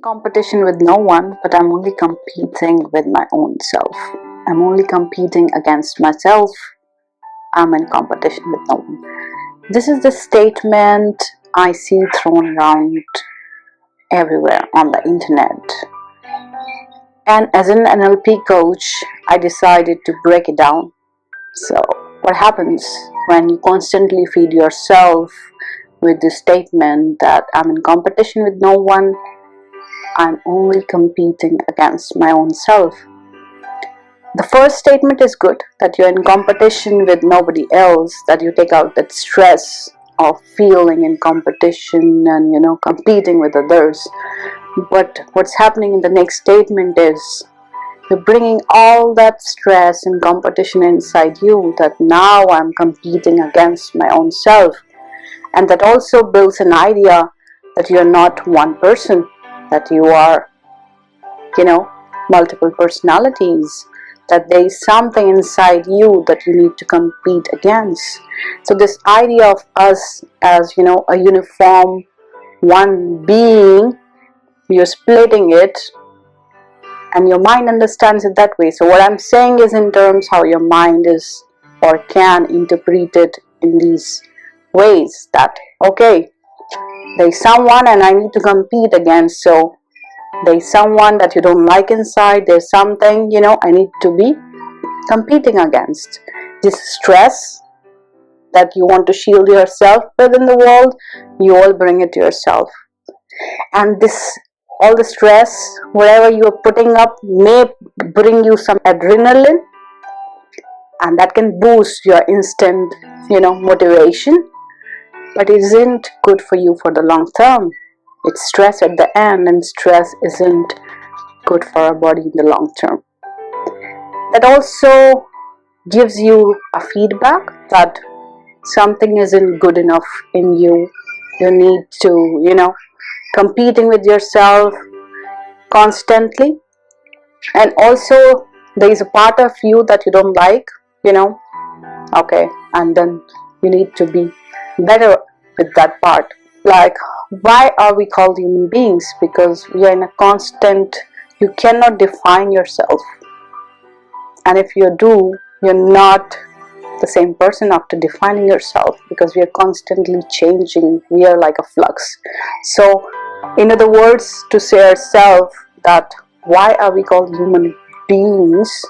competition with no one, but I'm only competing with my own self. I'm only competing against myself. I'm in competition with no one. This is the statement I see thrown around everywhere on the internet. And as an NLP coach, I decided to break it down. So, what happens when you constantly feed yourself with the statement that I'm in competition with no one, I'm only competing against my own self? The first statement is good, that you're in competition with nobody else, that you take out that stress of feeling in competition and competing with others. But what's happening in the next statement is you're bringing all that stress and competition inside you, that now I'm competing against my own self. And that also builds an idea that you're not one person, that you are, multiple personalities, that there is something inside you that you need to compete against. So this idea of us as, a uniform one being, you're splitting it, and your mind understands it that way. So what I'm saying is in terms how your mind is or can interpret it in these ways, that okay, there's someone and I need to compete against. So there's someone that you don't like inside, there's something I need to be competing against. This stress that you want to shield yourself with in the world, you all bring it to yourself. And all the stress, whatever you are putting up, may bring you some adrenaline, and that can boost your instant motivation, but it isn't good for you for the long term. It's stress at the end, and stress isn't good for our body in the long term. That also gives you a feedback that something isn't good enough in you. You need to competing with yourself constantly. And also there is a part of you that you don't like, okay, and then you need to be better with that part. Like, why are we called human beings? Because we are in a constant, you cannot define yourself, and if you do, you're not the same person after defining yourself, because we are constantly changing. We are like a flux. So in other words, to say ourselves that why are we called human beings?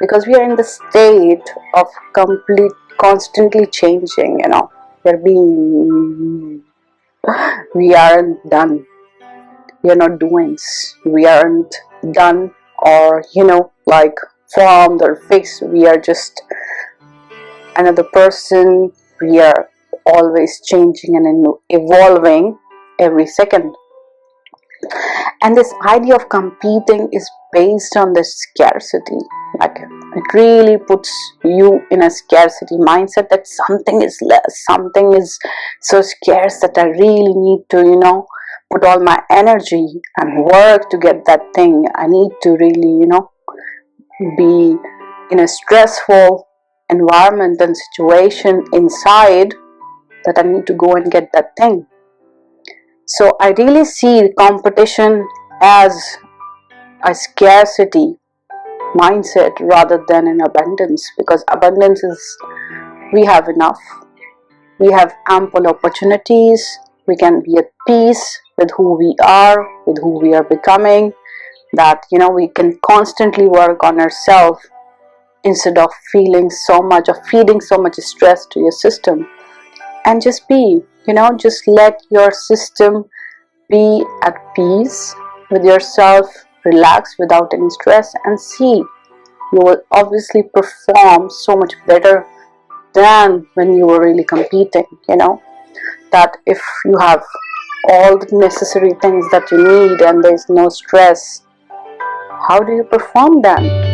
Because we are in the state of constantly changing. We aren't done. We are not doings. We aren't done or like formed or fixed. We are just another person. We are always changing and evolving every second. And this idea of competing is based on the scarcity. Like, it really puts you in a scarcity mindset, that something is less, something is so scarce that I really need to put all my energy and work to get that thing. I need to really be in a stressful environment and situation inside, that I need to go and get that thing. So I really see competition as a scarcity mindset rather than an abundance, because abundance is, we have enough, we have ample opportunities, we can be at peace with who we are, with who we are becoming, that we can constantly work on ourselves instead of feeling so much or feeding so much stress to your system. And just be, just let your system be at peace with yourself, relax without any stress, and see, you will obviously perform so much better than when you were really competing. That if you have all the necessary things that you need and there's no stress, how do you perform then?